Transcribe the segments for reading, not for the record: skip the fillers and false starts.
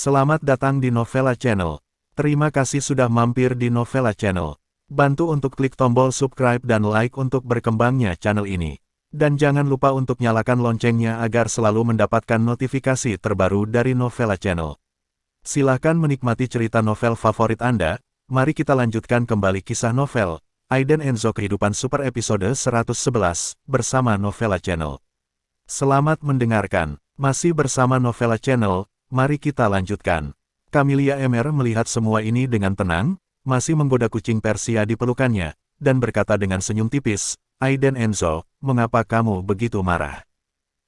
Selamat datang di Novella Channel. Terima kasih sudah mampir di Novella Channel. Bantu untuk klik tombol subscribe dan like untuk berkembangnya channel ini. Dan jangan lupa untuk nyalakan loncengnya agar selalu mendapatkan notifikasi terbaru dari Novella Channel. Silahkan menikmati cerita novel favorit Anda. Mari kita lanjutkan kembali kisah novel Aiden Enzo Kehidupan Super episode 111 bersama Novella Channel. Selamat mendengarkan. Masih bersama Novella Channel. Mari kita lanjutkan. Camelia Emer melihat semua ini dengan tenang, masih menggoda kucing Persia di pelukannya, dan berkata dengan senyum tipis, "Aiden Enzo, mengapa kamu begitu marah?"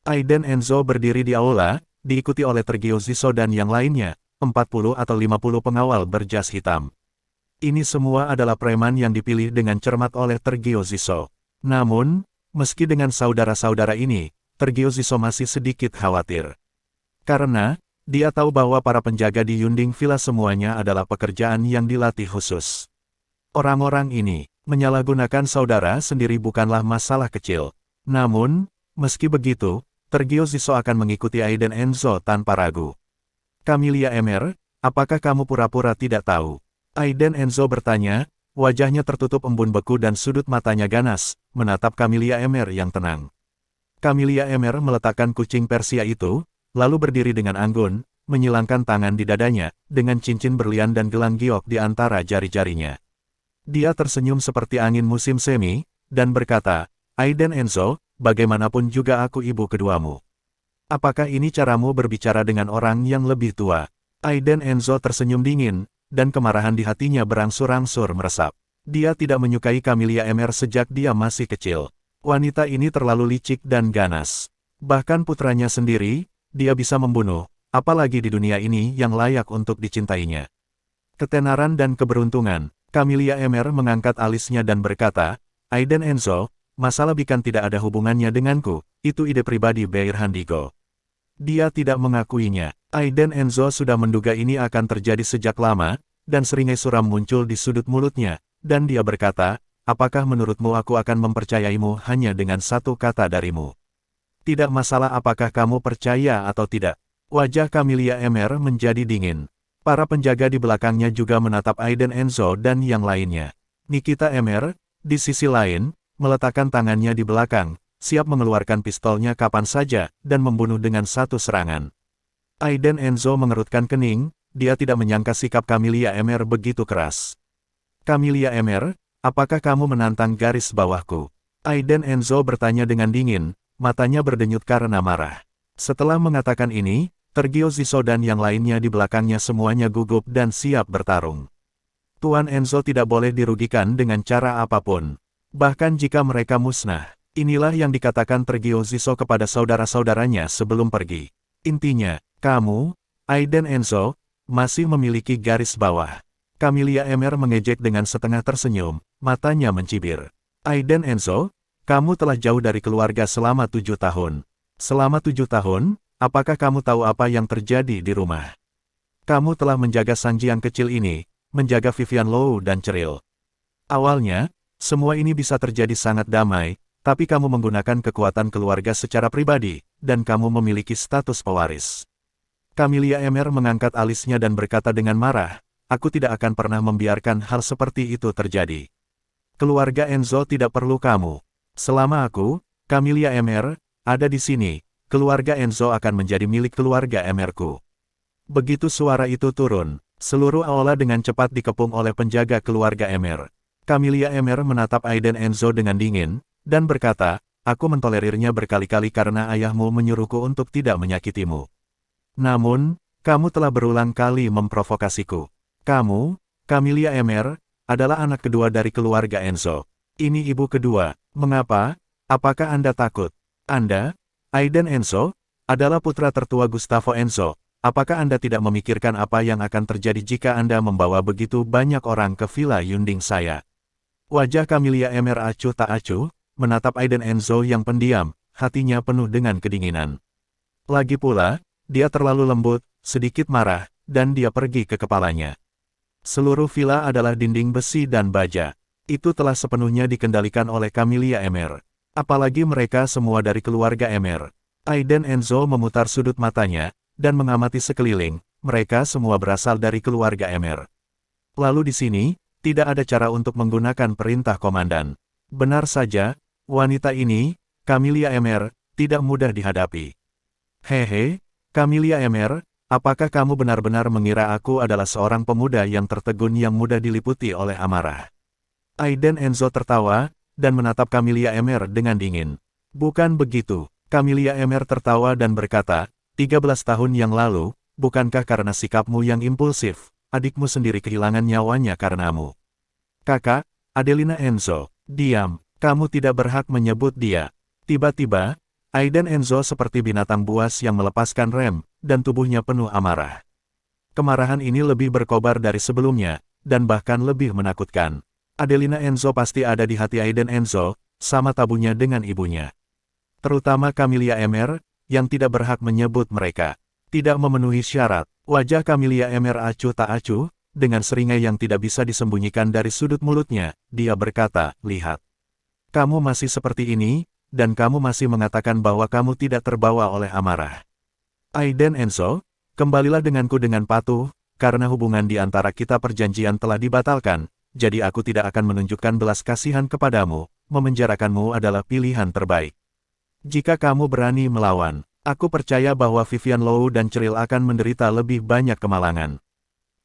Aiden Enzo berdiri di aula, diikuti oleh Tergio Ziso dan yang lainnya, 40 atau 50 pengawal berjas hitam. Ini semua adalah preman yang dipilih dengan cermat oleh Tergio Ziso. Namun, meski dengan saudara-saudara ini, Tergio Ziso masih sedikit khawatir. Karena, dia tahu bahwa para penjaga di Yunding Villa semuanya adalah pekerjaan yang dilatih khusus. Orang-orang ini, menyalahgunakan saudara sendiri bukanlah masalah kecil. Namun, meski begitu, Tergio Ziso akan mengikuti Aiden Enzo tanpa ragu. "Camelia Emer, apakah kamu pura-pura tidak tahu?" Aiden Enzo bertanya, wajahnya tertutup embun beku dan sudut matanya ganas, menatap Camelia Emer yang tenang. Camelia Emer meletakkan kucing Persia itu, lalu berdiri dengan anggun, menyilangkan tangan di dadanya, dengan cincin berlian dan gelang giok di antara jari-jarinya. Dia tersenyum seperti angin musim semi, dan berkata, "Aiden Enzo, bagaimanapun juga aku ibu keduamu. Apakah ini caramu berbicara dengan orang yang lebih tua?" Aiden Enzo tersenyum dingin, dan kemarahan di hatinya berangsur-angsur meresap. Dia tidak menyukai Camelia Emer sejak dia masih kecil. Wanita ini terlalu licik dan ganas. Bahkan putranya sendiri, dia bisa membunuh, apalagi di dunia ini yang layak untuk dicintainya. Ketenaran dan keberuntungan, Camelia Emer mengangkat alisnya dan berkata, "Aiden Enzo, masalah Bikan tidak ada hubungannya denganku, itu ide pribadi Beir Handigo." Dia tidak mengakuinya. Aiden Enzo sudah menduga ini akan terjadi sejak lama, dan seringai suram muncul di sudut mulutnya, dan dia berkata, "Apakah menurutmu aku akan mempercayaimu hanya dengan satu kata darimu? Tidak masalah apakah kamu percaya atau tidak." Wajah Camelia Emer menjadi dingin. Para penjaga di belakangnya juga menatap Aiden Enzo dan yang lainnya. Nikita Emer, di sisi lain, meletakkan tangannya di belakang, siap mengeluarkan pistolnya kapan saja, dan membunuh dengan satu serangan. Aiden Enzo mengerutkan kening, dia tidak menyangka sikap Camelia Emer begitu keras. "Camelia Emer, apakah kamu menantang garis bawahku?" Aiden Enzo bertanya dengan dingin, matanya berdenyut karena marah. Setelah mengatakan ini, Tergio Ziso dan yang lainnya di belakangnya semuanya gugup dan siap bertarung. Tuan Enzo tidak boleh dirugikan dengan cara apapun. Bahkan jika mereka musnah. Inilah yang dikatakan Tergio Ziso kepada saudara-saudaranya sebelum pergi. Intinya, kamu, Aiden Enzo, masih memiliki garis bawah. Camelia Emer mengejek dengan setengah tersenyum, matanya mencibir. "Aiden Enzo, kamu telah jauh dari keluarga selama 7 tahun. Selama 7 tahun, apakah kamu tahu apa yang terjadi di rumah? Kamu telah menjaga Sanji yang kecil ini, menjaga Vivian Low dan Ceril. Awalnya, semua ini bisa terjadi sangat damai, tapi kamu menggunakan kekuatan keluarga secara pribadi, dan kamu memiliki status pewaris." Camelia Emer mengangkat alisnya dan berkata dengan marah, "Aku tidak akan pernah membiarkan hal seperti itu terjadi. Keluarga Enzo tidak perlu kamu. Selama aku, Camelia Emer, ada di sini, keluarga Enzo akan menjadi milik keluarga Emerku." Begitu suara itu turun, seluruh aula dengan cepat dikepung oleh penjaga keluarga Emer. Camelia Emer menatap Aiden Enzo dengan dingin, dan berkata, "Aku mentolerirnya berkali-kali karena ayahmu menyuruhku untuk tidak menyakitimu. Namun, kamu telah berulang kali memprovokasiku. Kamu, Camelia Emer, adalah anak kedua dari keluarga Enzo. Ini ibu kedua. Mengapa? Apakah Anda takut? Anda, Aiden Enzo, adalah putra tertua Gustavo Enzo. Apakah Anda tidak memikirkan apa yang akan terjadi jika Anda membawa begitu banyak orang ke Villa Yunding saya?" Wajah Camelia Emer acuh tak acuh, menatap Aiden Enzo yang pendiam, hatinya penuh dengan kedinginan. Lagi pula, dia terlalu lembut, sedikit marah, dan dia pergi ke kepalanya. Seluruh villa adalah dinding besi dan baja. Itu telah sepenuhnya dikendalikan oleh Camelia Emer. Apalagi mereka semua dari keluarga Emer. Aiden Enzo memutar sudut matanya, dan mengamati sekeliling. Mereka semua berasal dari keluarga Emer. Lalu di sini, tidak ada cara untuk menggunakan perintah komandan. Benar saja, wanita ini, Camelia Emer, tidak mudah dihadapi. Hehe, Camelia Emer, apakah kamu benar-benar mengira aku adalah seorang pemuda yang tertegun yang mudah diliputi oleh amarah? Aiden Enzo tertawa, dan menatap Camelia Emer dengan dingin. Bukan begitu, Camelia Emer tertawa dan berkata, 13 tahun yang lalu, bukankah karena sikapmu yang impulsif, adikmu sendiri kehilangan nyawanya karenamu? Kakak, Adelina Enzo, diam, kamu tidak berhak menyebut dia. Tiba-tiba, Aiden Enzo seperti binatang buas yang melepaskan rem, dan tubuhnya penuh amarah. Kemarahan ini lebih berkobar dari sebelumnya, dan bahkan lebih menakutkan. Adelina Enzo pasti ada di hati Aiden Enzo, sama tabunya dengan ibunya. Terutama Camelia Emer, yang tidak berhak menyebut mereka. Tidak memenuhi syarat, wajah Camelia Emer acuh tak acuh, dengan seringai yang tidak bisa disembunyikan dari sudut mulutnya, dia berkata, lihat. Kamu masih seperti ini, dan kamu masih mengatakan bahwa kamu tidak terbawa oleh amarah. Aiden Enzo, kembalilah denganku dengan patuh, karena hubungan di antara kita perjanjian telah dibatalkan, jadi aku tidak akan menunjukkan belas kasihan kepadamu, memenjarakanmu adalah pilihan terbaik. Jika kamu berani melawan, aku percaya bahwa Vivian Low dan Cheryl akan menderita lebih banyak kemalangan.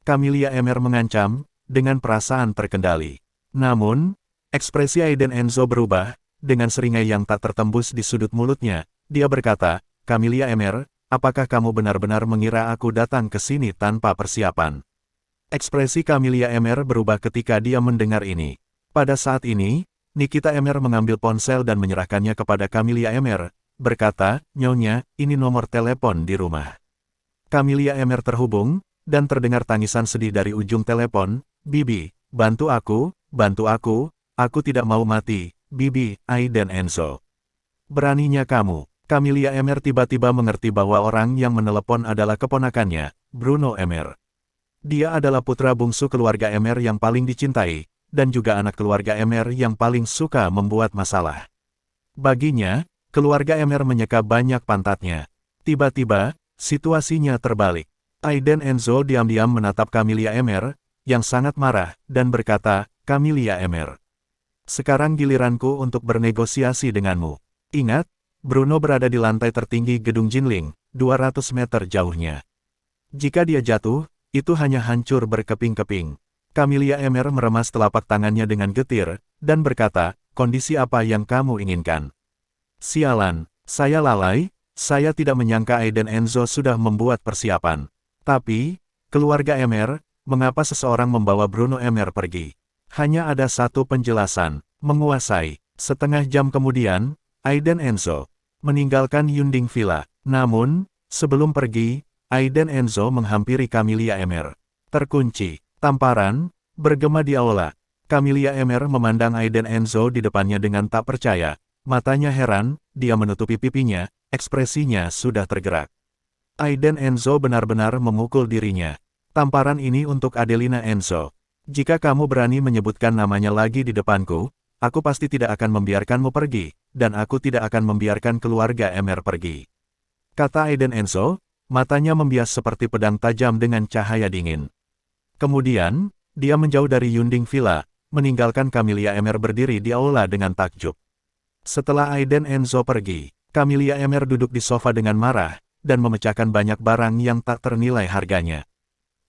Camelia Emer mengancam, dengan perasaan terkendali. Namun, ekspresi Aiden Enzo berubah, dengan seringai yang tak tertembus di sudut mulutnya, dia berkata, Camelia Emer, apakah kamu benar-benar mengira aku datang ke sini tanpa persiapan? Ekspresi Camelia Emer berubah ketika dia mendengar ini. Pada saat ini, Nikita Emer mengambil ponsel dan menyerahkannya kepada Camelia Emer, berkata, Nyonya, ini nomor telepon di rumah. Camelia Emer terhubung, dan terdengar tangisan sedih dari ujung telepon, Bibi, bantu aku tidak mau mati, Bibi, Aiden Enzo. Beraninya kamu. Camelia Emer tiba-tiba mengerti bahwa orang yang menelepon adalah keponakannya, Bruno Emer. Dia adalah putra bungsu keluarga Emer yang paling dicintai, dan juga anak keluarga Emer yang paling suka membuat masalah. Baginya, keluarga Emer menyeka banyak pantatnya. Tiba-tiba, situasinya terbalik. Aiden Enzo diam-diam menatap Camelia Emer, yang sangat marah, dan berkata, Camelia Emer. Sekarang giliranku untuk bernegosiasi denganmu. Ingat, Bruno berada di lantai tertinggi gedung Jinling, 200 meter jauhnya. Jika dia jatuh, itu hanya hancur berkeping-keping. Camelia Emer meremas telapak tangannya dengan getir, dan berkata, kondisi apa yang kamu inginkan? Sialan, saya lalai, saya tidak menyangka Aiden Enzo sudah membuat persiapan. Tapi, keluarga Emer, mengapa seseorang membawa Bruno Emer pergi? Hanya ada satu penjelasan, menguasai. Setengah jam kemudian, Aiden Enzo meninggalkan Yunding Villa. Namun, sebelum pergi, Aiden Enzo menghampiri Camelia Emer. Terkunci. Tamparan, bergema di aula. Camelia Emer memandang Aiden Enzo di depannya dengan tak percaya. Matanya heran, dia menutupi pipinya, ekspresinya sudah tergerak. Aiden Enzo benar-benar memukul dirinya. Tamparan ini untuk Adelina Enzo. Jika kamu berani menyebutkan namanya lagi di depanku, aku pasti tidak akan membiarkanmu pergi, dan aku tidak akan membiarkan keluarga Emer pergi. Kata Aiden Enzo, matanya membias seperti pedang tajam dengan cahaya dingin. Kemudian, dia menjauh dari Yunding Villa, meninggalkan Camelia Emer berdiri di aula dengan takjub. Setelah Aiden Enzo pergi, Camelia Emer duduk di sofa dengan marah, dan memecahkan banyak barang yang tak ternilai harganya.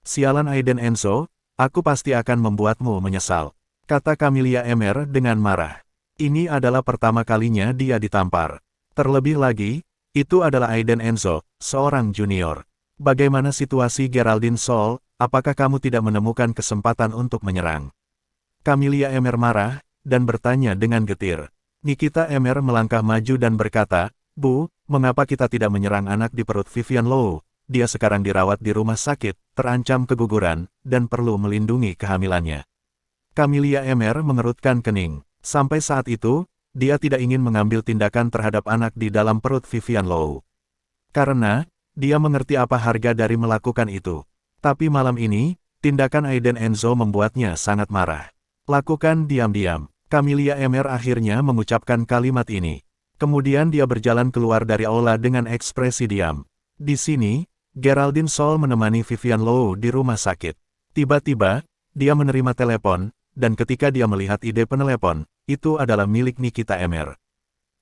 Sialan Aiden Enzo, aku pasti akan membuatmu menyesal, kata Camelia Emer dengan marah. Ini adalah pertama kalinya dia ditampar. Terlebih lagi, itu adalah Aiden Enzo, seorang junior. Bagaimana situasi Geraldine Sol? Apakah kamu tidak menemukan kesempatan untuk menyerang? Camelia Emer marah, dan bertanya dengan getir. Nikita Emer melangkah maju dan berkata, Bu, mengapa kita tidak menyerang anak di perut Vivian Low? Dia sekarang dirawat di rumah sakit, terancam keguguran, dan perlu melindungi kehamilannya. Camelia Emer mengerutkan kening. Sampai saat itu, dia tidak ingin mengambil tindakan terhadap anak di dalam perut Vivian Low. Karena, dia mengerti apa harga dari melakukan itu. Tapi malam ini, tindakan Aiden Enzo membuatnya sangat marah. Lakukan diam-diam. Camelia Emer akhirnya mengucapkan kalimat ini. Kemudian dia berjalan keluar dari aula dengan ekspresi diam. Di sini, Geraldine Sol menemani Vivian Low di rumah sakit. Tiba-tiba, dia menerima telepon, dan ketika dia melihat ide penelepon, itu adalah milik Nikita Emer.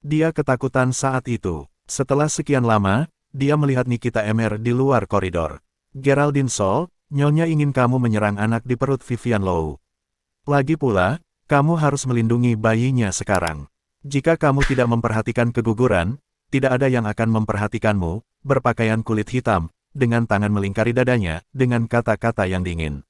Dia ketakutan saat itu. Setelah sekian lama, dia melihat Nikita Emer di luar koridor. Geraldine Sol, Nyonya ingin kamu menyerang anak di perut Vivian Low. Lagi pula, kamu harus melindungi bayinya sekarang. Jika kamu tidak memperhatikan keguguran, tidak ada yang akan memperhatikanmu, berpakaian kulit hitam, dengan tangan melingkari dadanya, dengan kata-kata yang dingin.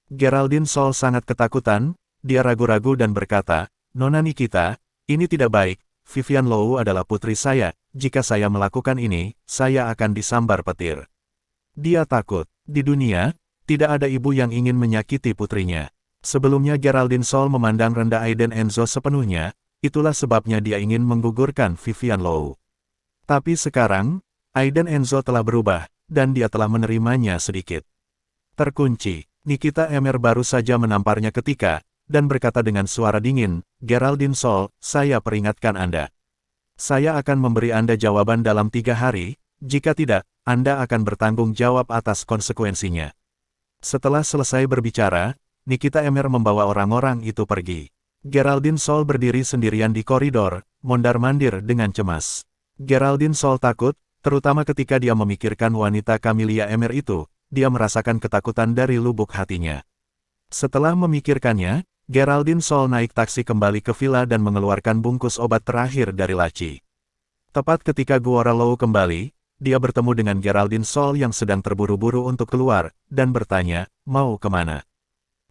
Geraldine Sol sangat ketakutan, dia ragu-ragu dan berkata, Nona Nikita, ini tidak baik, Vivian Low adalah putri saya, jika saya melakukan ini, saya akan disambar petir. Dia takut, di dunia, tidak ada ibu yang ingin menyakiti putrinya. Sebelumnya Geraldine Sol memandang rendah Aiden Enzo sepenuhnya, itulah sebabnya dia ingin menggugurkan Vivian Low. Tapi sekarang, Aiden Enzo telah berubah, dan dia telah menerimanya sedikit. Terkunci, Nikita Emer baru saja menamparnya ketika, dan berkata dengan suara dingin, Geraldine Sol, saya peringatkan Anda. Saya akan memberi Anda jawaban dalam 3 hari, jika tidak, Anda akan bertanggung jawab atas konsekuensinya. Setelah selesai berbicara, Nikita Emer membawa orang-orang itu pergi. Geraldine Sol berdiri sendirian di koridor, mondar-mandir dengan cemas. Geraldine Sol takut, terutama ketika dia memikirkan wanita Camelia Emer itu, dia merasakan ketakutan dari lubuk hatinya. Setelah memikirkannya, Geraldine Sol naik taksi kembali ke villa dan mengeluarkan bungkus obat terakhir dari laci. Tepat ketika Guora Low kembali, dia bertemu dengan Geraldine Sol yang sedang terburu-buru untuk keluar, dan bertanya, mau kemana?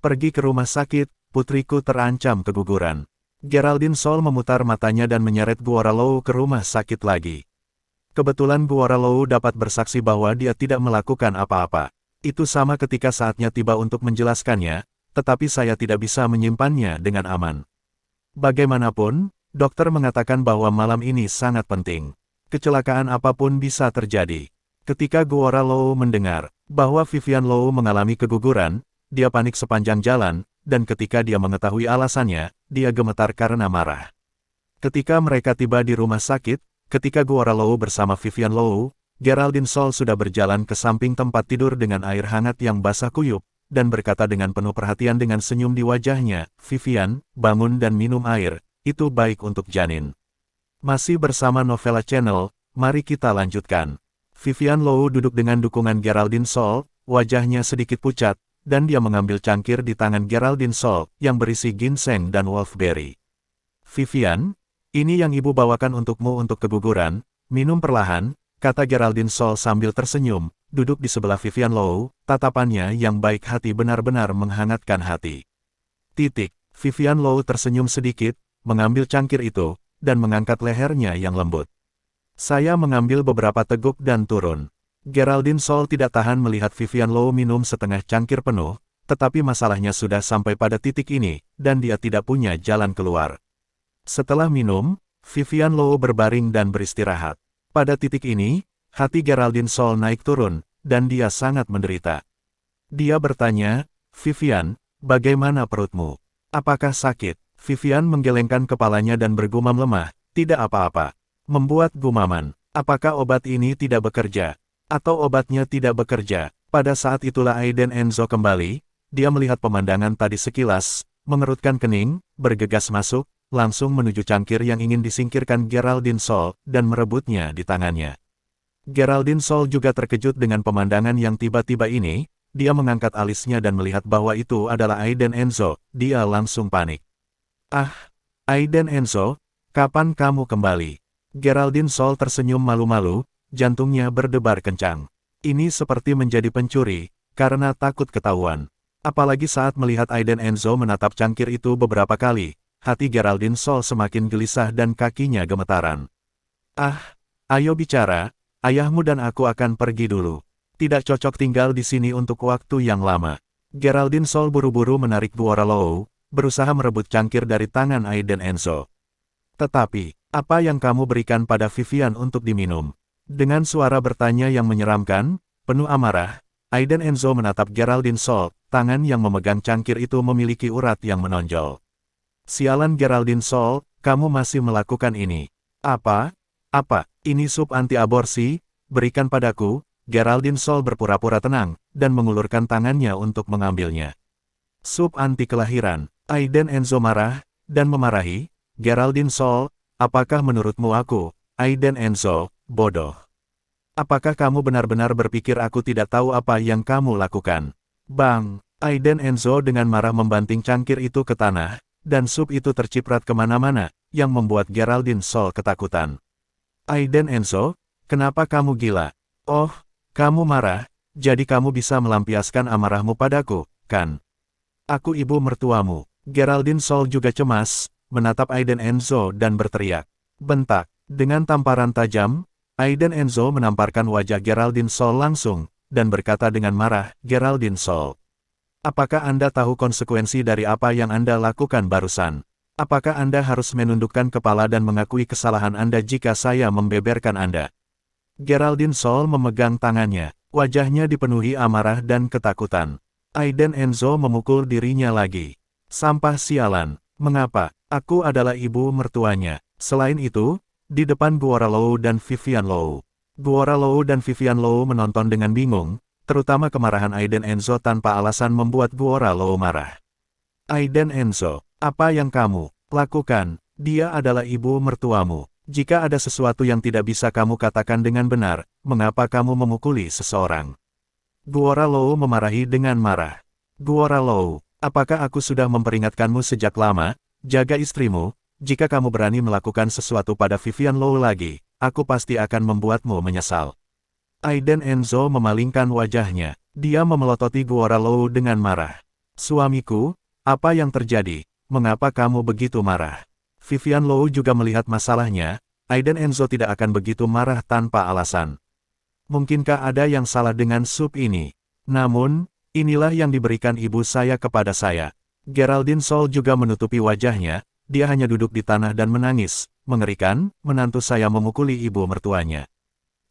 Pergi ke rumah sakit, putriku terancam keguguran. Geraldine Sol memutar matanya dan menyeret Guora Low ke rumah sakit lagi. Kebetulan Guora Low dapat bersaksi bahwa dia tidak melakukan apa-apa. Itu sama ketika saatnya tiba untuk menjelaskannya, tetapi saya tidak bisa menyimpannya dengan aman. Bagaimanapun, dokter mengatakan bahwa malam ini sangat penting. Kecelakaan apapun bisa terjadi. Ketika Guora Low mendengar bahwa Vivian Low mengalami keguguran, dia panik sepanjang jalan, dan ketika dia mengetahui alasannya, dia gemetar karena marah. Ketika mereka tiba di rumah sakit, ketika Guora Low bersama Vivian Low, Geraldine Sol sudah berjalan ke samping tempat tidur dengan air hangat yang basah kuyup, dan berkata dengan penuh perhatian dengan senyum di wajahnya, Vivian, bangun dan minum air, itu baik untuk janin. Masih bersama Novella Channel, mari kita lanjutkan. Vivian Low duduk dengan dukungan Geraldine Sol, wajahnya sedikit pucat, dan dia mengambil cangkir di tangan Geraldine Sol, yang berisi ginseng dan wolfberry. Vivian, ini yang ibu bawakan untukmu untuk keguguran, minum perlahan, kata Geraldine Sol sambil tersenyum, duduk di sebelah Vivian Low, tatapannya yang baik hati benar-benar menghangatkan hati. Vivian Low tersenyum sedikit, mengambil cangkir itu, dan mengangkat lehernya yang lembut. Saya mengambil beberapa teguk dan turun. Geraldine Sol tidak tahan melihat Vivian Low minum setengah cangkir penuh, tetapi masalahnya sudah sampai pada titik ini, dan dia tidak punya jalan keluar. Setelah minum, Vivian Low berbaring dan beristirahat. Pada titik ini, hati Geraldine Sol naik turun, dan dia sangat menderita. Dia bertanya, Vivian, bagaimana perutmu? Apakah sakit? Vivian menggelengkan kepalanya dan bergumam lemah, tidak apa-apa. Membuat gumaman, apakah obat ini tidak bekerja? Atau obatnya tidak bekerja? Pada saat itulah Aiden Enzo kembali, dia melihat pemandangan tadi sekilas, mengerutkan kening, bergegas masuk, langsung menuju cangkir yang ingin disingkirkan Geraldine Sol, dan merebutnya di tangannya. Geraldine Sol juga terkejut dengan pemandangan yang tiba-tiba ini, dia mengangkat alisnya dan melihat bahwa itu adalah Aiden Enzo, dia langsung panik. Ah, Aiden Enzo, kapan kamu kembali? Geraldine Sol tersenyum malu-malu, jantungnya berdebar kencang. Ini seperti menjadi pencuri, karena takut ketahuan. Apalagi saat melihat Aiden Enzo menatap cangkir itu beberapa kali, hati Geraldine Sol semakin gelisah dan kakinya gemetaran. Ah, ayo bicara, ayahmu dan aku akan pergi dulu. Tidak cocok tinggal di sini untuk waktu yang lama. Geraldine Sol buru-buru menarik Guora Low, berusaha merebut cangkir dari tangan Aiden Enzo. Tetapi, apa yang kamu berikan pada Vivian untuk diminum? Dengan suara bertanya yang menyeramkan, penuh amarah, Aiden Enzo menatap Geraldine Sol, tangan yang memegang cangkir itu memiliki urat yang menonjol. Sialan Geraldine Sol, kamu masih melakukan ini. Apa? Apa? Ini sup anti-aborsi? Berikan padaku. Geraldine Sol berpura-pura tenang, dan mengulurkan tangannya untuk mengambilnya. Sup anti kelahiran. Aiden Enzo marah, dan memarahi. Geraldine Sol, apakah menurutmu aku, Aiden Enzo, bodoh? Apakah kamu benar-benar berpikir aku tidak tahu apa yang kamu lakukan? Bang! Aiden Enzo dengan marah membanting cangkir itu ke tanah, dan sup itu terciprat kemana-mana, yang membuat Geraldine Sol ketakutan. Aiden Enzo, kenapa kamu gila? Oh, kamu marah, jadi kamu bisa melampiaskan amarahmu padaku, kan? Aku ibu mertuamu. Geraldine Sol juga cemas, menatap Aiden Enzo dan berteriak. Bentak. Dengan tamparan tajam, Aiden Enzo menamparkan wajah Geraldine Sol langsung, dan berkata dengan marah, Geraldine Sol. Apakah Anda tahu konsekuensi dari apa yang Anda lakukan barusan? Apakah Anda harus menundukkan kepala dan mengakui kesalahan Anda jika saya membeberkan Anda? Geraldine Sol memegang tangannya, wajahnya dipenuhi amarah dan ketakutan. Aiden Enzo memukul dirinya lagi. Sampah sialan, mengapa? Aku adalah ibu mertuanya. Selain itu, di depan Guora Lou dan Vivian Lou. Guora Lou dan Vivian Lou menonton dengan bingung, terutama kemarahan Aiden Enzo tanpa alasan membuat Guora Lou marah. Aiden Enzo, apa yang kamu lakukan? Dia adalah ibu mertuamu. Jika ada sesuatu yang tidak bisa kamu katakan dengan benar, mengapa kamu memukuli seseorang? Guora Lou memarahi dengan marah. Guora Lou, apakah aku sudah memperingatkanmu sejak lama? Jaga istrimu, jika kamu berani melakukan sesuatu pada Vivian Lou lagi, aku pasti akan membuatmu menyesal. Aiden Enzo memalingkan wajahnya. Dia memelototi Guora Lou dengan marah. Suamiku, apa yang terjadi? Mengapa kamu begitu marah? Vivian Lou juga melihat masalahnya. Aiden Enzo tidak akan begitu marah tanpa alasan. Mungkinkah ada yang salah dengan sup ini? Namun, inilah yang diberikan ibu saya kepada saya. Geraldine Sol juga menutupi wajahnya. Dia hanya duduk di tanah dan menangis. Mengerikan, menantu saya memukuli ibu mertuanya.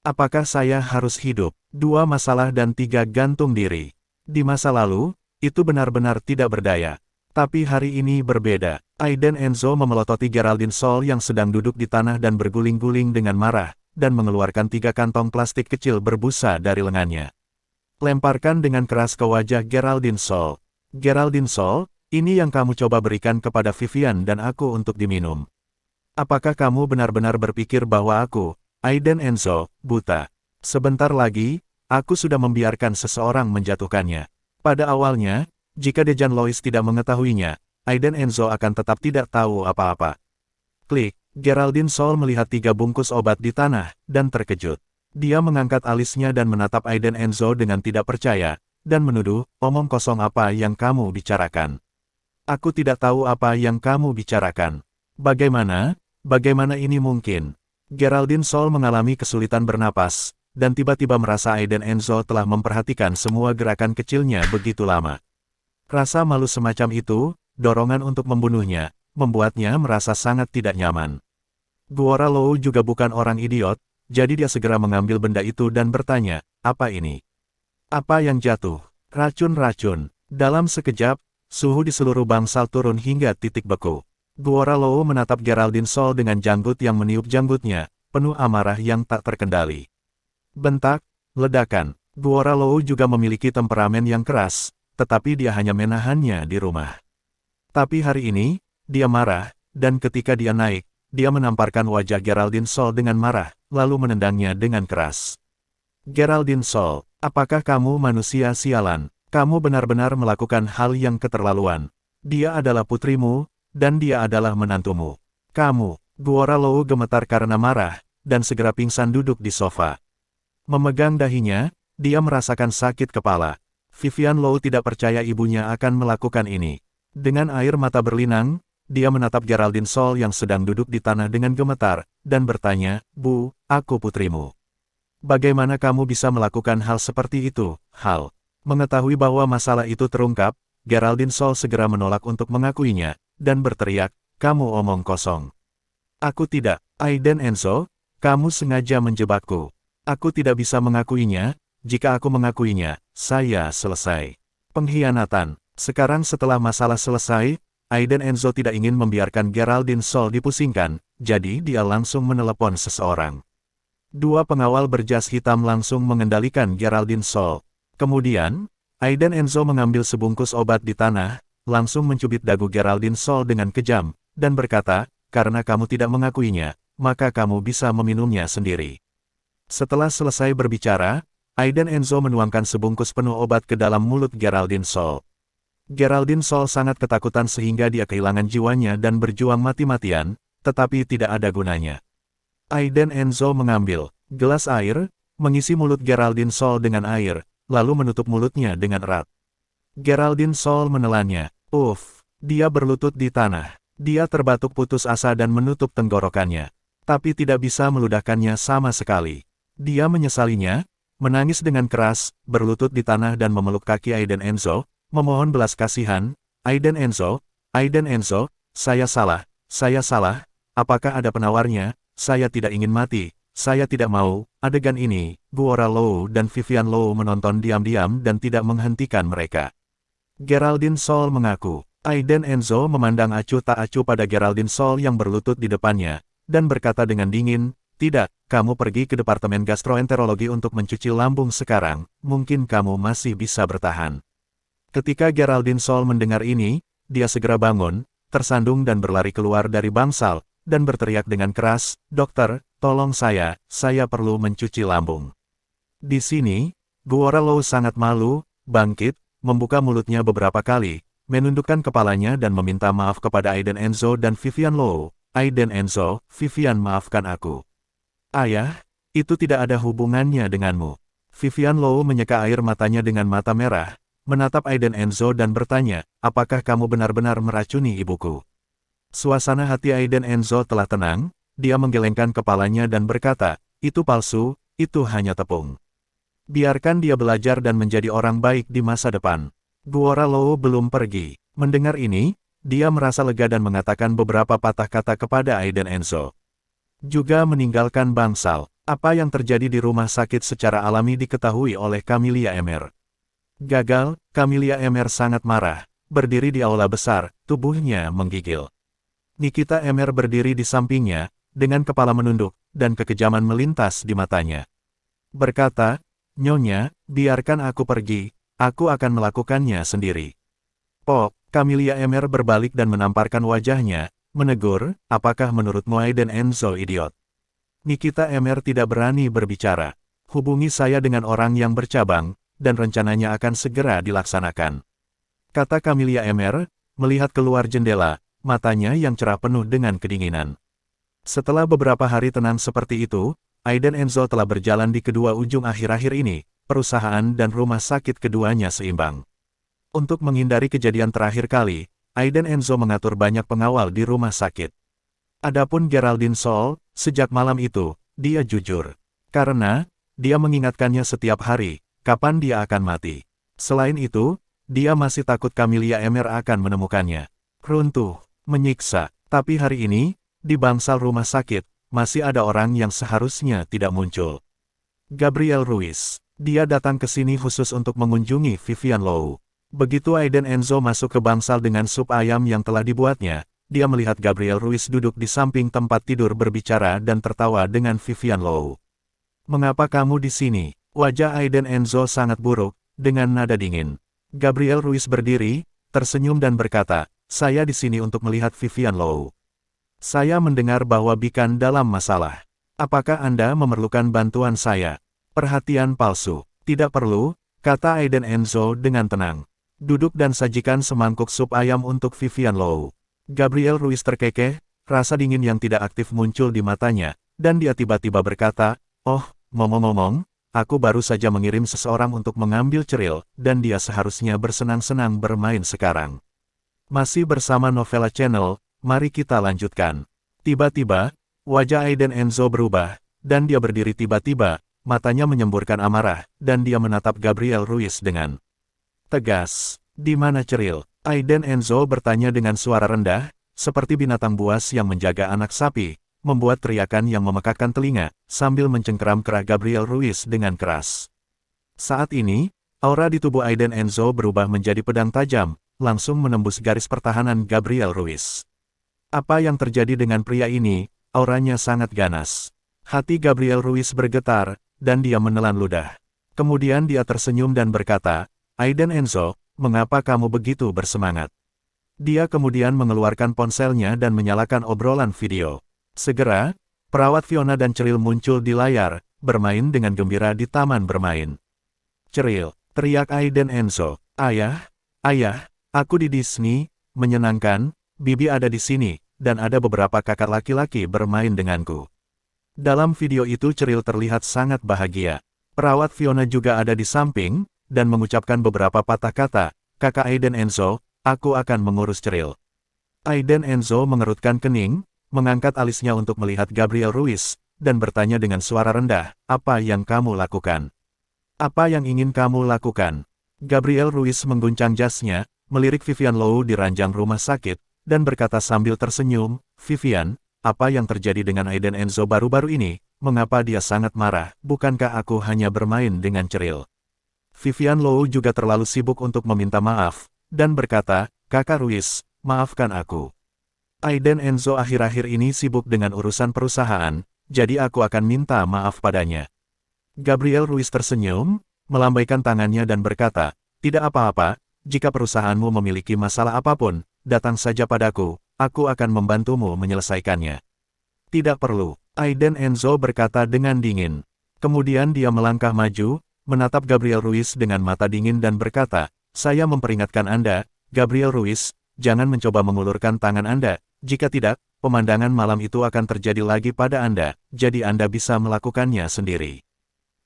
Apakah saya harus hidup? 2 masalah dan 3 gantung diri. Di masa lalu, itu benar-benar tidak berdaya. Tapi hari ini berbeda. Aiden Enzo memelototi Geraldine Sol yang sedang duduk di tanah dan berguling-guling dengan marah, dan mengeluarkan 3 kantong plastik kecil berbusa dari lengannya. Lemparkan dengan keras ke wajah Geraldine Sol. Geraldine Sol, ini yang kamu coba berikan kepada Vivian dan aku untuk diminum. Apakah kamu benar-benar berpikir bahwa aku, Aiden Enzo, buta? Sebentar lagi, aku sudah membiarkan seseorang menjatuhkannya. Pada awalnya, jika Dejan Lois tidak mengetahuinya, Aiden Enzo akan tetap tidak tahu apa-apa. Klik, Geraldine Sol melihat 3 bungkus obat di tanah, dan terkejut. Dia mengangkat alisnya dan menatap Aiden Enzo dengan tidak percaya, dan menuduh, omong kosong apa yang kamu bicarakan. Aku tidak tahu apa yang kamu bicarakan. Bagaimana? Bagaimana ini mungkin? Geraldine Sol mengalami kesulitan bernapas, dan tiba-tiba merasa Aiden Enzo telah memperhatikan semua gerakan kecilnya begitu lama. Rasa malu semacam itu, dorongan untuk membunuhnya, membuatnya merasa sangat tidak nyaman. Guora Lou juga bukan orang idiot, jadi dia segera mengambil benda itu dan bertanya, apa ini? Apa yang jatuh? Racun-racun. Dalam sekejap, suhu di seluruh bangsal turun hingga titik beku. Guora Lou menatap Geraldine Sol dengan janggut yang meniup janggutnya, penuh amarah yang tak terkendali. Bentak, ledakan. Guora Lou juga memiliki temperamen yang keras, tetapi dia hanya menahannya di rumah. Tapi hari ini, dia marah, dan ketika dia naik, dia menamparkan wajah Geraldine Sol dengan marah, lalu menendangnya dengan keras. Geraldine Sol, apakah kamu manusia sialan? Kamu benar-benar melakukan hal yang keterlaluan. Dia adalah putrimu, dan dia adalah menantumu. Kamu, Guora Lou gemetar karena marah, dan segera pingsan duduk di sofa. Memegang dahinya, dia merasakan sakit kepala. Vivian Lou tidak percaya ibunya akan melakukan ini. Dengan air mata berlinang, dia menatap Geraldine Sol yang sedang duduk di tanah dengan gemetar, dan bertanya, Bu, aku putrimu. Bagaimana kamu bisa melakukan hal seperti itu, Hal? Mengetahui bahwa masalah itu terungkap, Geraldine Sol segera menolak untuk mengakuinya, dan berteriak, kamu omong kosong. Aku tidak, Aiden Enzo, kamu sengaja menjebakku. Aku tidak bisa mengakuinya, jika aku mengakuinya, saya selesai. Pengkhianatan. Sekarang setelah masalah selesai, Aiden Enzo tidak ingin membiarkan Geraldine Sol dipusingkan, jadi dia langsung menelepon seseorang. Dua pengawal berjas hitam langsung mengendalikan Geraldine Sol. Kemudian, Aiden Enzo mengambil sebungkus obat di tanah, langsung mencubit dagu Geraldine Sol dengan kejam, dan berkata, karena kamu tidak mengakuinya, maka kamu bisa meminumnya sendiri. Setelah selesai berbicara, Aiden Enzo menuangkan sebungkus penuh obat ke dalam mulut Geraldine Sol. Geraldine Sol sangat ketakutan sehingga dia kehilangan jiwanya dan berjuang mati-matian, tetapi tidak ada gunanya. Aiden Enzo mengambil gelas air, mengisi mulut Geraldine Sol dengan air, lalu menutup mulutnya dengan erat. Geraldine Sol menelannya. Dia berlutut di tanah. Dia terbatuk putus asa dan menutup tenggorokannya. Tapi tidak bisa meludahkannya sama sekali. Dia menyesalinya, menangis dengan keras, berlutut di tanah dan memeluk kaki Aiden Enzo, memohon belas kasihan. Aiden Enzo, saya salah, apakah ada penawarnya, saya tidak ingin mati, saya tidak mau. Adegan ini, Guora Lou dan Vivian Lou menonton diam-diam dan tidak menghentikan mereka. Geraldine Sol mengaku. Aiden Enzo memandang acuh tak acuh pada Geraldine Sol yang berlutut di depannya, dan berkata dengan dingin, tidak, kamu pergi ke Departemen Gastroenterologi untuk mencuci lambung sekarang, mungkin kamu masih bisa bertahan. Ketika Geraldine Sol mendengar ini, dia segera bangun, tersandung dan berlari keluar dari bangsal, dan berteriak dengan keras, dokter, tolong saya perlu mencuci lambung. Di sini, Guora Lou sangat malu, bangkit, membuka mulutnya beberapa kali, menundukkan kepalanya dan meminta maaf kepada Aiden Enzo dan Vivian Lou. Aiden Enzo, Vivian maafkan aku. Ayah, itu tidak ada hubungannya denganmu. Vivian Lou menyeka air matanya dengan mata merah, menatap Aiden Enzo dan bertanya, apakah kamu benar-benar meracuni ibuku? Suasana hati Aiden Enzo telah tenang, dia menggelengkan kepalanya dan berkata, itu palsu, itu hanya tepung. Biarkan dia belajar dan menjadi orang baik di masa depan. Guora Lou belum pergi. Mendengar ini, dia merasa lega dan mengatakan beberapa patah kata kepada Aiden Enzo. Juga meninggalkan bangsal. Apa yang terjadi di rumah sakit secara alami diketahui oleh Camelia Emer. Gagal, Camelia Emer sangat marah. Berdiri di aula besar, tubuhnya menggigil. Nikita Emer berdiri di sampingnya, dengan kepala menunduk, dan kekejaman melintas di matanya. Berkata, Nyonya, biarkan aku pergi, aku akan melakukannya sendiri. Camelia Emer berbalik dan menamparkan wajahnya, menegur, apakah menurutmu Aiden Enzo idiot? Nikita Emer tidak berani berbicara. Hubungi saya dengan orang yang bercabang, dan rencananya akan segera dilaksanakan. Kata Camelia Emer, melihat keluar jendela, matanya yang cerah penuh dengan kedinginan. Setelah beberapa hari tenang seperti itu, Aiden Enzo telah berjalan di kedua ujung akhir-akhir ini, perusahaan dan rumah sakit keduanya seimbang. Untuk menghindari kejadian terakhir kali, Aiden Enzo mengatur banyak pengawal di rumah sakit. Adapun Geraldine Sol, sejak malam itu, dia jujur. Karena, dia mengingatkannya setiap hari, kapan dia akan mati. Selain itu, dia masih takut Camelia Emer akan menemukannya. Runtuh, menyiksa, tapi hari ini, di bangsal rumah sakit, masih ada orang yang seharusnya tidak muncul. Gabriel Ruiz. Dia datang ke sini khusus untuk mengunjungi Vivian Lou. Begitu Aiden Enzo masuk ke bangsal dengan sup ayam yang telah dibuatnya, dia melihat Gabriel Ruiz duduk di samping tempat tidur berbicara dan tertawa dengan Vivian Lou. Mengapa kamu di sini? Wajah Aiden Enzo sangat buruk, dengan nada dingin. Gabriel Ruiz berdiri, tersenyum dan berkata, saya di sini untuk melihat Vivian Lou. Saya mendengar bahwa Bikan dalam masalah. Apakah Anda memerlukan bantuan saya? Perhatian palsu. Tidak perlu, kata Aiden Enzo dengan tenang. Duduk dan sajikan semangkuk sup ayam untuk Vivian Lou. Gabriel Ruiz terkekeh, rasa dingin yang tidak aktif muncul di matanya, dan dia tiba-tiba berkata, ngomong-ngomong, aku baru saja mengirim seseorang untuk mengambil ceril, dan dia seharusnya bersenang-senang bermain sekarang. Masih bersama Novella Channel, mari kita lanjutkan. Tiba-tiba, wajah Aiden Enzo berubah, dan dia berdiri tiba-tiba, matanya menyemburkan amarah, dan dia menatap Gabriel Ruiz dengan tegas. Di mana ceril? Aiden Enzo bertanya dengan suara rendah, seperti binatang buas yang menjaga anak sapi, membuat teriakan yang memekakkan telinga, sambil mencengkeram kerah Gabriel Ruiz dengan keras. Saat ini, aura di tubuh Aiden Enzo berubah menjadi pedang tajam, langsung menembus garis pertahanan Gabriel Ruiz. Apa yang terjadi dengan pria ini? Auranya sangat ganas. Hati Gabriel Ruiz bergetar, dan dia menelan ludah. Kemudian dia tersenyum dan berkata, Aiden Enzo, mengapa kamu begitu bersemangat? Dia kemudian mengeluarkan ponselnya dan menyalakan obrolan video. Segera, perawat Fiona dan Cheryl muncul di layar, bermain dengan gembira di taman bermain. Cheryl, teriak Aiden Enzo, ayah, aku di Disney, menyenangkan, Bibi ada di sini, dan ada beberapa kakak laki-laki bermain denganku. Dalam video itu Cheryl terlihat sangat bahagia. Perawat Fiona juga ada di samping, dan mengucapkan beberapa patah kata, kakak Aiden Enzo, aku akan mengurus Cheryl. Aiden Enzo mengerutkan kening, mengangkat alisnya untuk melihat Gabriel Ruiz, dan bertanya dengan suara rendah, apa yang kamu lakukan? Apa yang ingin kamu lakukan? Gabriel Ruiz mengguncang jasnya, melirik Vivian Low di ranjang rumah sakit, dan berkata sambil tersenyum, Vivian, apa yang terjadi dengan Aiden Enzo baru-baru ini, mengapa dia sangat marah, bukankah aku hanya bermain dengan Cheryl? Vivian Low juga terlalu sibuk untuk meminta maaf, dan berkata, kakak Ruiz, maafkan aku. Aiden Enzo akhir-akhir ini sibuk dengan urusan perusahaan, jadi aku akan minta maaf padanya. Gabriel Ruiz tersenyum, melambaikan tangannya dan berkata, tidak apa-apa, jika perusahaanmu memiliki masalah apapun, datang saja padaku, aku akan membantumu menyelesaikannya. Tidak perlu, Aiden Enzo berkata dengan dingin. Kemudian dia melangkah maju, menatap Gabriel Ruiz dengan mata dingin dan berkata, saya memperingatkan Anda, Gabriel Ruiz, jangan mencoba mengulurkan tangan Anda, jika tidak, pemandangan malam itu akan terjadi lagi pada Anda, jadi Anda bisa melakukannya sendiri.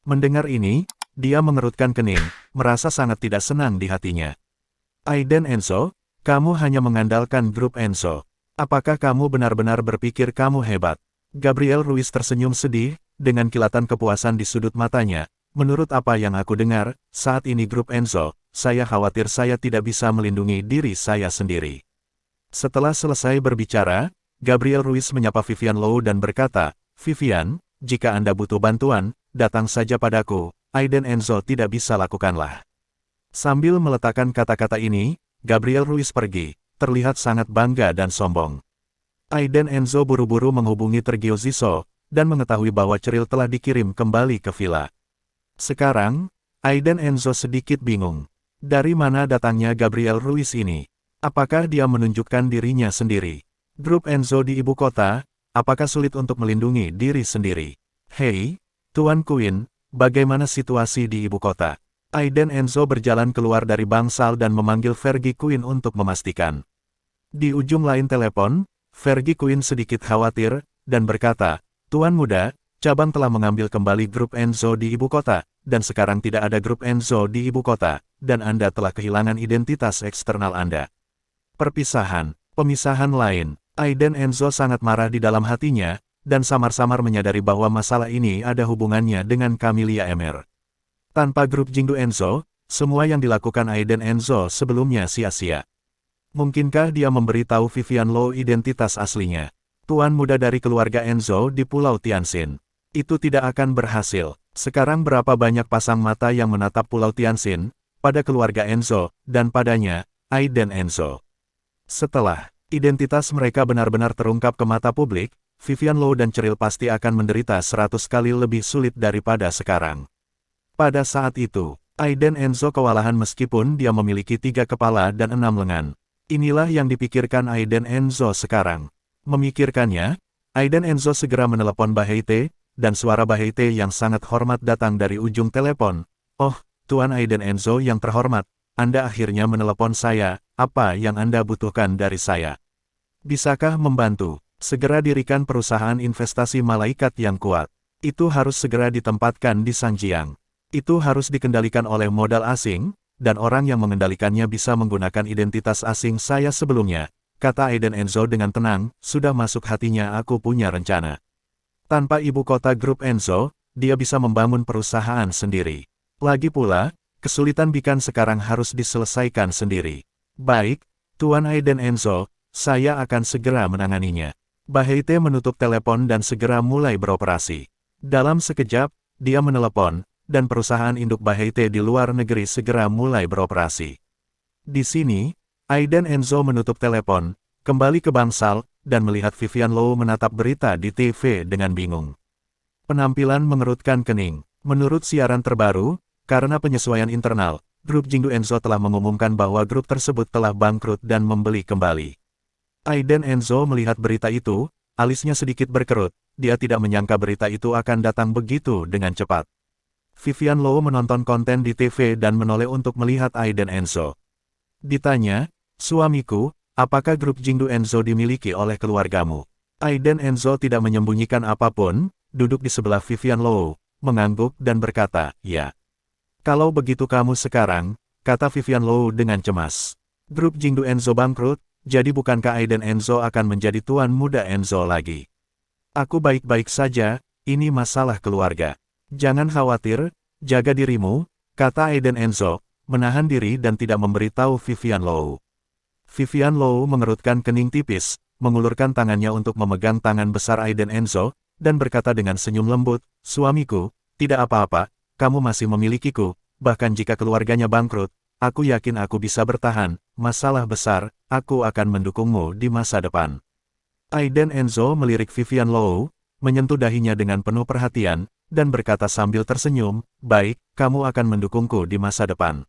Mendengar ini, dia mengerutkan kening, merasa sangat tidak senang di hatinya. Aiden Enzo, kamu hanya mengandalkan grup Enzo. Apakah kamu benar-benar berpikir kamu hebat? Gabriel Ruiz tersenyum sedih, dengan kilatan kepuasan di sudut matanya. Menurut apa yang aku dengar, saat ini grup Enzo, saya khawatir saya tidak bisa melindungi diri saya sendiri. Setelah selesai berbicara, Gabriel Ruiz menyapa Vivian Low dan berkata, Vivian, jika Anda butuh bantuan, datang saja padaku, Aiden Enzo tidak bisa lakukanlah. Sambil meletakkan kata-kata ini, Gabriel Ruiz pergi, terlihat sangat bangga dan sombong. Aiden Enzo buru-buru menghubungi Tergio Ziso, dan mengetahui bahwa Cheryl telah dikirim kembali ke villa. Sekarang, Aiden Enzo sedikit bingung. Dari mana datangnya Gabriel Ruiz ini? Apakah dia menunjukkan dirinya sendiri? Grup Enzo di ibu kota, apakah sulit untuk melindungi diri sendiri? Hei, Tuan Quinn, bagaimana situasi di ibu kota? Aiden Enzo berjalan keluar dari bangsal dan memanggil Fergie Quinn untuk memastikan. Di ujung lain telepon, Fergie Quinn sedikit khawatir, dan berkata, Tuan muda, cabang telah mengambil kembali grup Enzo di ibu kota, dan sekarang tidak ada grup Enzo di ibu kota, dan Anda telah kehilangan identitas eksternal Anda. Pemisahan lain. Aiden Enzo sangat marah di dalam hatinya, dan samar-samar menyadari bahwa masalah ini ada hubungannya dengan Camelia Emer. Tanpa grup Jingdu Enzo, semua yang dilakukan Aiden Enzo sebelumnya sia-sia. Mungkinkah dia memberitahu Vivian Low identitas aslinya? Tuan muda dari keluarga Enzo di Pulau Tianxin. Itu tidak akan berhasil. Sekarang berapa banyak pasang mata yang menatap Pulau Tianxin, pada keluarga Enzo, dan padanya, Aiden Enzo. Setelah identitas mereka benar-benar terungkap ke mata publik, Vivian Low dan Cheryl pasti akan menderita 100 kali lebih sulit daripada sekarang. Pada saat itu, Aiden Enzo kewalahan meskipun dia memiliki 3 kepala dan 6 lengan. Inilah yang dipikirkan Aiden Enzo sekarang. Memikirkannya, Aiden Enzo segera menelepon Baheite, dan suara Baheite yang sangat hormat datang dari ujung telepon. Oh, Tuan Aiden Enzo yang terhormat, Anda akhirnya menelepon saya, apa yang Anda butuhkan dari saya? Bisakah membantu? Segera dirikan perusahaan investasi malaikat yang kuat. Itu harus segera ditempatkan di Sangjiang. Itu harus dikendalikan oleh modal asing, dan orang yang mengendalikannya bisa menggunakan identitas asing saya sebelumnya, kata Aiden Enzo dengan tenang, sudah masuk hatinya aku punya rencana. Tanpa ibu kota grup Enzo, dia bisa membangun perusahaan sendiri. Lagi pula, kesulitan Bikan sekarang harus diselesaikan sendiri. Baik, Tuan Aiden Enzo, saya akan segera menanganinya. Baheite menutup telepon dan segera mulai beroperasi. Dalam sekejap, dia menelepon, dan perusahaan induk Baheite di luar negeri segera mulai beroperasi. Di sini, Aiden Enzo menutup telepon, kembali ke bangsal, dan melihat Vivian Low menatap berita di TV dengan bingung. Penampilan mengerutkan kening. Menurut siaran terbaru, karena penyesuaian internal, grup Jingdu Enzo telah mengumumkan bahwa grup tersebut telah bangkrut dan membeli kembali. Aiden Enzo melihat berita itu, alisnya sedikit berkerut, dia tidak menyangka berita itu akan datang begitu dengan cepat. Vivian Low menonton konten di TV dan menoleh untuk melihat Aiden Enzo. Ditanya, "Suamiku, apakah grup Jingdu Enzo dimiliki oleh keluargamu?" Aiden Enzo tidak menyembunyikan apapun, duduk di sebelah Vivian Low, mengangguk dan berkata, "Ya." "Kalau begitu kamu sekarang," kata Vivian Low dengan cemas. "Grup Jingdu Enzo bangkrut, jadi bukankah Aiden Enzo akan menjadi tuan muda Enzo lagi?" "Aku baik-baik saja, ini masalah keluarga. Jangan khawatir, jaga dirimu," kata Aiden Enzo, menahan diri dan tidak memberitahu Vivian Low. Vivian Low mengerutkan kening tipis, mengulurkan tangannya untuk memegang tangan besar Aiden Enzo, dan berkata dengan senyum lembut, "Suamiku, tidak apa-apa, kamu masih memilikiku, bahkan jika keluarganya bangkrut, aku yakin aku bisa bertahan, masalah besar, aku akan mendukungmu di masa depan." Aiden Enzo melirik Vivian Low, menyentuh dahinya dengan penuh perhatian, dan berkata sambil tersenyum, "Baik, kamu akan mendukungku di masa depan."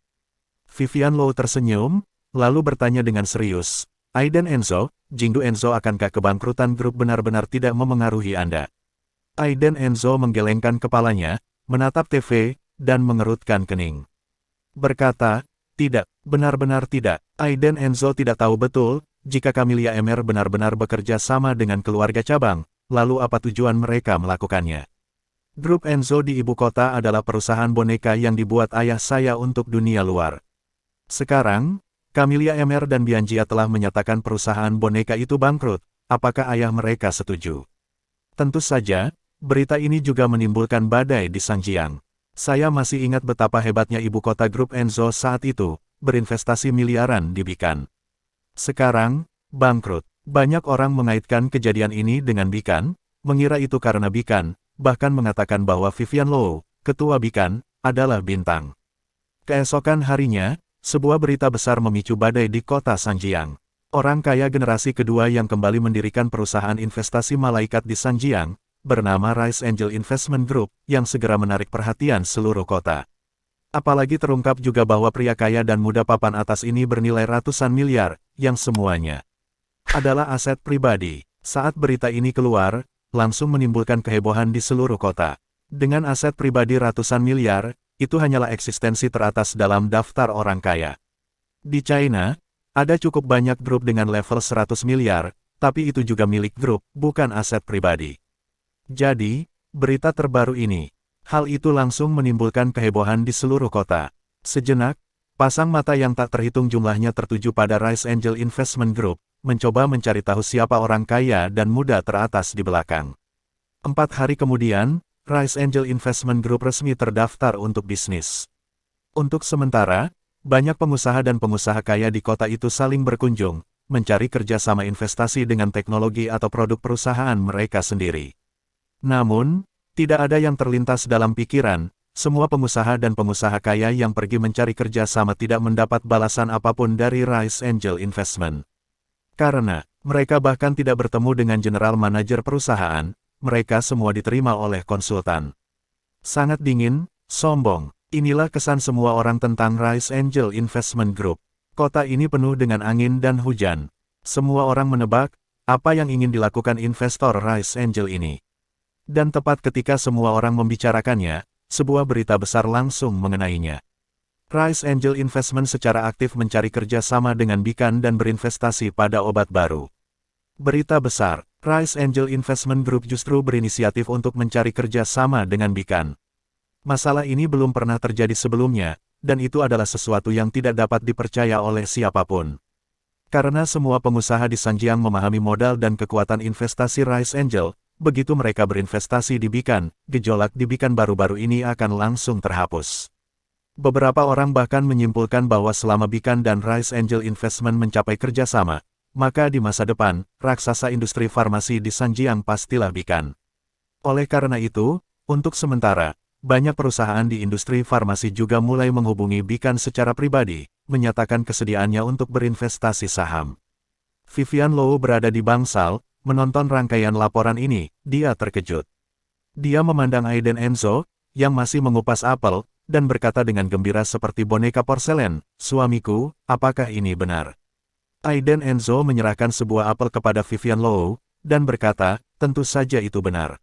Vivian Low tersenyum, lalu bertanya dengan serius, "Aiden Enzo, Jingdu Enzo akankah kebangkrutan grup benar-benar tidak memengaruhi Anda?" Aiden Enzo menggelengkan kepalanya, menatap TV, dan mengerutkan kening. Berkata, "Tidak, benar-benar tidak." Aiden Enzo tidak tahu betul, jika Camellia Emer benar-benar bekerja sama dengan keluarga cabang, lalu apa tujuan mereka melakukannya. Grup Enzo di ibu kota adalah perusahaan boneka yang dibuat ayah saya untuk dunia luar. Sekarang, Camellia Emer dan Bianjia telah menyatakan perusahaan boneka itu bangkrut, apakah ayah mereka setuju? Tentu saja, berita ini juga menimbulkan badai di Sangjiang. Saya masih ingat betapa hebatnya ibu kota grup Enzo saat itu, berinvestasi miliaran di Bikan. Sekarang, bangkrut. Banyak orang mengaitkan kejadian ini dengan Bikan, mengira itu karena Bikan, bahkan mengatakan bahwa Vivian Low, ketua Bikan, adalah bintang. Keesokan harinya, sebuah berita besar memicu badai di kota Sangjiang. Orang kaya generasi kedua yang kembali mendirikan perusahaan investasi malaikat di Sangjiang, bernama Rise Angel Investment Group, yang segera menarik perhatian seluruh kota. Apalagi terungkap juga bahwa pria kaya dan muda papan atas ini bernilai ratusan miliar, yang semuanya adalah aset pribadi. Saat berita ini keluar, langsung menimbulkan kehebohan di seluruh kota. Dengan aset pribadi ratusan miliar, itu hanyalah eksistensi teratas dalam daftar orang kaya. Di China, ada cukup banyak grup dengan level 100 miliar, tapi itu juga milik grup, bukan aset pribadi. Jadi, berita terbaru ini, hal itu langsung menimbulkan kehebohan di seluruh kota. Sejenak, pasang mata yang tak terhitung jumlahnya tertuju pada Rise Angel Investment Group, mencoba mencari tahu siapa orang kaya dan muda teratas di belakang. 4 hari kemudian, Rise Angel Investment Group resmi terdaftar untuk bisnis. Untuk sementara, banyak pengusaha dan pengusaha kaya di kota itu saling berkunjung, mencari kerjasama investasi dengan teknologi atau produk perusahaan mereka sendiri. Namun, tidak ada yang terlintas dalam pikiran, semua pengusaha dan pengusaha kaya yang pergi mencari kerja sama tidak mendapat balasan apapun dari Rise Angel Investment. Karena, mereka bahkan tidak bertemu dengan general manajer perusahaan, mereka semua diterima oleh konsultan. Sangat dingin, sombong, inilah kesan semua orang tentang Rise Angel Investment Group. Kota ini penuh dengan angin dan hujan. Semua orang menebak, apa yang ingin dilakukan investor Rise Angel ini. Dan tepat ketika semua orang membicarakannya, sebuah berita besar langsung mengenainya. Rise Angel Investment secara aktif mencari kerja sama dengan Bikan dan berinvestasi pada obat baru. Berita besar, Rise Angel Investment Group justru berinisiatif untuk mencari kerja sama dengan Bikan. Masalah ini belum pernah terjadi sebelumnya, dan itu adalah sesuatu yang tidak dapat dipercaya oleh siapapun. Karena semua pengusaha di Sangjiang memahami modal dan kekuatan investasi Rise Angel, begitu mereka berinvestasi di Bikan, gejolak di Bikan baru-baru ini akan langsung terhapus. Beberapa orang bahkan menyimpulkan bahwa selama Bikan dan Rise Angel Investment mencapai kerjasama, maka di masa depan, raksasa industri farmasi di Sangjiang pastilah Bikan. Oleh karena itu, untuk sementara, banyak perusahaan di industri farmasi juga mulai menghubungi Bikan secara pribadi, menyatakan kesediaannya untuk berinvestasi saham. Vivian Low berada di bangsal, menonton rangkaian laporan ini, dia terkejut. Dia memandang Aiden Enzo, yang masih mengupas apel, dan berkata dengan gembira seperti boneka porselen, "Suamiku, apakah ini benar?" Aiden Enzo menyerahkan sebuah apel kepada Vivian Low, dan berkata, "Tentu saja itu benar."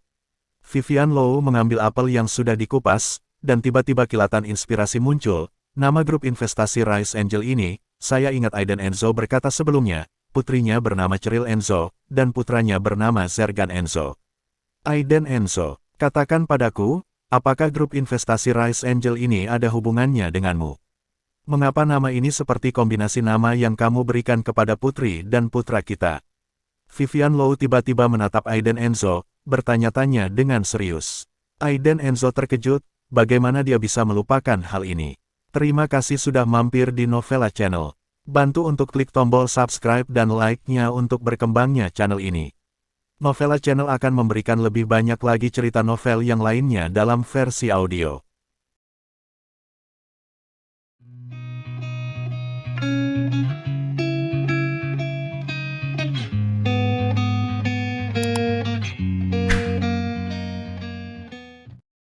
Vivian Low mengambil apel yang sudah dikupas, dan tiba-tiba kilatan inspirasi muncul. Nama grup investasi Rise Angel ini, saya ingat Aiden Enzo berkata sebelumnya, putrinya bernama Cheryl Enzo, dan putranya bernama Zergan Enzo. Aiden Enzo, katakan padaku, apakah grup investasi Rise Angel ini ada hubungannya denganmu? Mengapa nama ini seperti kombinasi nama yang kamu berikan kepada putri dan putra kita? Vivian Low tiba-tiba menatap Aiden Enzo, bertanya-tanya dengan serius. Aiden Enzo terkejut, bagaimana dia bisa melupakan hal ini. Terima kasih sudah mampir di Novela Channel. Bantu untuk klik tombol subscribe dan like-nya untuk berkembangnya channel ini. Novela Channel akan memberikan lebih banyak lagi cerita novel yang lainnya dalam versi audio.